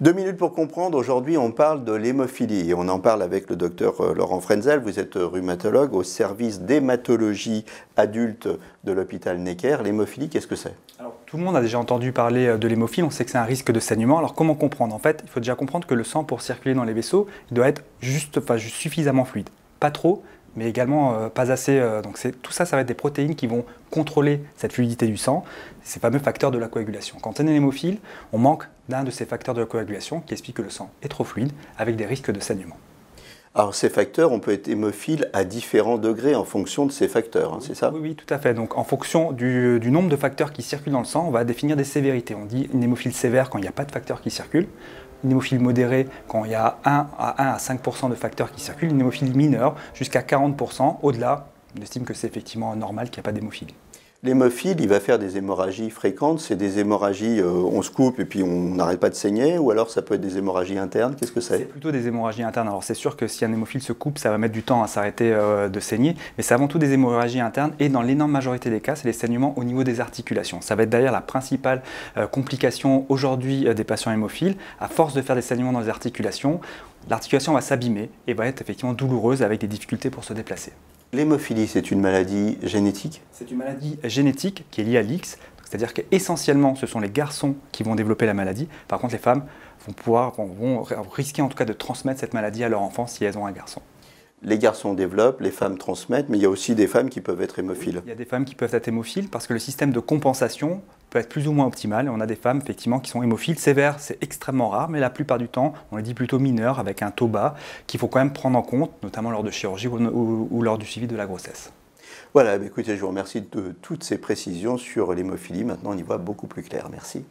2 minutes pour comprendre, aujourd'hui on parle de l'hémophilie et on en parle avec le docteur Laurent Frenzel. Vous êtes rhumatologue au service d'hématologie adulte de l'hôpital Necker. L'hémophilie, qu'est-ce que c'est? Alors, tout le monde a déjà entendu parler de l'hémophilie, on sait que c'est un risque de saignement. Alors comment comprendre? En fait, il faut déjà comprendre que le sang, pour circuler dans les vaisseaux, il doit être juste suffisamment fluide. Pas trop, mais également pas assez. Donc tout ça, ça va être des protéines qui vont contrôler cette fluidité du sang, ces fameux facteurs de la coagulation. Quand on est hémophile, on manque d'un de ces facteurs de la coagulation qui explique que le sang est trop fluide, avec des risques de saignement. Alors ces facteurs, on peut être hémophile à différents degrés en fonction de ces facteurs, hein, c'est ça? Oui, tout à fait. Donc en fonction du nombre de facteurs qui circulent dans le sang, on va définir des sévérités. On dit une hémophile sévère quand il n'y a pas de facteurs qui circulent, une hémophilie modérée quand il y a 1 à 5% de facteurs qui circulent, une hémophilie mineure jusqu'à 40%. Au-delà, on estime que c'est effectivement normal qu'il n'y a pas d'hémophilie. L'hémophile, il va faire des hémorragies fréquentes, c'est des hémorragies, on se coupe et puis on n'arrête pas de saigner, ou alors ça peut être des hémorragies internes, qu'est-ce que c'est? C'est plutôt des hémorragies internes. Alors c'est sûr que si un hémophile se coupe, ça va mettre du temps à s'arrêter de saigner, mais c'est avant tout des hémorragies internes et dans l'énorme majorité des cas, c'est les saignements au niveau des articulations. Ça va être d'ailleurs la principale complication aujourd'hui des patients hémophiles. À force de faire des saignements dans les articulations, l'articulation va s'abîmer et va être effectivement douloureuse avec des difficultés pour se déplacer. L'hémophilie, c'est une maladie génétique? C'est une maladie génétique qui est liée à l'X, c'est-à-dire qu'essentiellement ce sont les garçons qui vont développer la maladie. Par contre, les femmes vont risquer en tout cas de transmettre cette maladie à leur enfant si elles ont un garçon. Les garçons développent, les femmes transmettent, mais il y a aussi des femmes qui peuvent être hémophiles. Il y a des femmes qui peuvent être hémophiles parce que le système de compensation peut être plus ou moins optimal. On a des femmes effectivement qui sont hémophiles sévères, c'est extrêmement rare, mais la plupart du temps, on les dit plutôt mineures avec un taux bas qu'il faut quand même prendre en compte, notamment lors de chirurgie ou lors du suivi de la grossesse. Voilà, écoutez, je vous remercie de toutes ces précisions sur l'hémophilie. Maintenant, on y voit beaucoup plus clair. Merci.